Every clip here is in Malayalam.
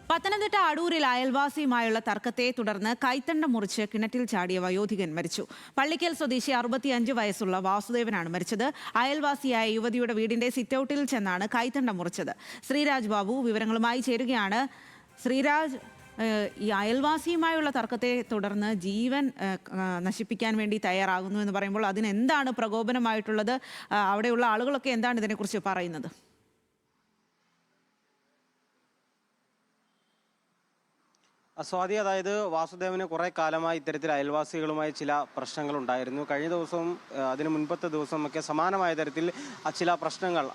പത്തനംതിട്ട അടൂരിൽ അയൽവാസിയുമായുള്ള തർക്കത്തെ തുടർന്ന് കൈത്തണ്ടം മുറിച്ച് കിണറ്റിൽ ചാടിയ വയോധികൻ മരിച്ചു. പള്ളിക്കൽ സ്വദേശി 65 വയസ്സുള്ള വാസുദേവനാണ് മരിച്ചത്. അയൽവാസിയായ യുവതിയുടെ വീടിന്റെ സിറ്റൌട്ടിൽ ചെന്നാണ് കൈത്തണ്ടം മുറിച്ചത്. ശ്രീരാജ് ബാബു വിവരങ്ങളുമായി ചേരുകയാണ്. ശ്രീരാജ്, ഈ അയൽവാസിയുമായുള്ള തർക്കത്തെ തുടർന്ന് ജീവൻ നശിപ്പിക്കാൻ വേണ്ടി തയ്യാറാകുന്നു എന്ന് പറയുമ്പോൾ അതിനെന്താണ് പ്രകോപനമായിട്ടുള്ളത്? അവിടെയുള്ള ആളുകളൊക്കെ എന്താണ് ഇതിനെക്കുറിച്ച് പറയുന്നത്? സ്വാതി, അതായത് വാസുദേവന് കുറേ കാലമായി ഇത്തരത്തിൽ അയൽവാസികളുമായി ചില പ്രശ്നങ്ങളുണ്ടായിരുന്നു. കഴിഞ്ഞ ദിവസവും അതിന് മുൻപത്തെ ദിവസമൊക്കെ സമാനമായ തരത്തിൽ ചില പ്രശ്നങ്ങൾ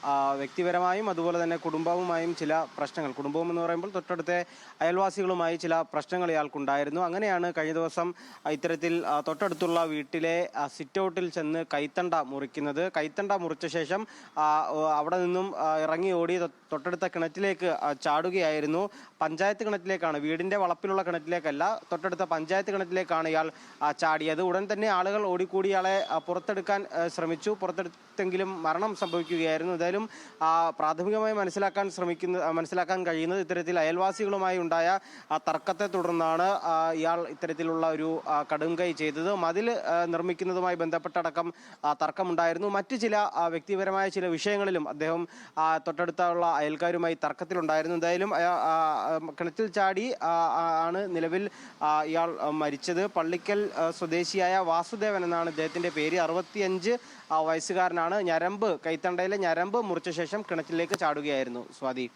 വ്യക്തിപരമായും അതുപോലെ തന്നെ കുടുംബവുമായും ചില പ്രശ്നങ്ങൾ, കുടുംബം എന്ന് പറയുമ്പോൾ തൊട്ടടുത്ത അയൽവാസികളുമായി ചില പ്രശ്നങ്ങൾ ഇയാൾക്കുണ്ടായിരുന്നു. അങ്ങനെയാണ് കഴിഞ്ഞ ദിവസം ഇത്തരത്തിൽ തൊട്ടടുത്തുള്ള വീട്ടിലെ സിറ്റൗട്ടിൽ ചെന്ന് കൈത്തണ്ട മുറിക്കുന്നത്. കൈത്തണ്ട മുറിച്ച ശേഷം അവിടെ നിന്നും ഇറങ്ങി ഓടി തൊട്ടടുത്ത കിണറ്റിലേക്ക് ചാടുകയായിരുന്നു. പഞ്ചായത്ത് കിണറ്റിലേക്കാണ്, വീടിൻ്റെ വളപ്പിലുള്ള കിണറ്റിലേക്കല്ല, തൊട്ടടുത്ത പഞ്ചായത്ത് കിണറ്റിലേക്കാണ് ഇയാൾ ചാടിയത്. ഉടൻ തന്നെ ആളുകൾ ഓടിക്കൂടി ഇയാളെ പുറത്തെടുക്കാൻ ശ്രമിച്ചു. പുറത്തെടുത്തെങ്കിലും മരണം സംഭവിക്കുകയായിരുന്നു. എന്തായാലും പ്രാഥമികമായി മനസ്സിലാക്കാൻ കഴിയുന്നത് ഇത്തരത്തിൽ അയൽവാസികളുമായി ഉണ്ടായ തർക്കത്തെ തുടർന്നാണ് ഇയാൾ ഇത്തരത്തിലുള്ള ഒരു കടുംകൈ ചെയ്തത്. മതിൽ നിർമ്മിക്കുന്നതുമായി ബന്ധപ്പെട്ടടക്കം തർക്കമുണ്ടായിരുന്നു. മറ്റു ചില വ്യക്തിപരമായ ചില വിഷയങ്ങളിലും അദ്ദേഹം തൊട്ടടുത്തുള്ള അയൽക്കാരുമായി തർക്കത്തിലുണ്ടായിരുന്നു. എന്തായാലും കിണറ്റിൽ ചാടി ആണ് നിലവിൽ ഇയാൾ മരിച്ചത്. പള്ളിക്കൽ സ്വദേശിയായ വാസുദേവൻ എന്നാണ് ഇദ്ദേഹത്തിൻ്റെ പേര്. 65 വയസ്സുകാരനാണ്. കൈത്തണ്ടയിലെ ഞരമ്പ് മുറിച്ച ശേഷം കിണറ്റിലേക്ക് ചാടുകയായിരുന്നു. സ്വാതി.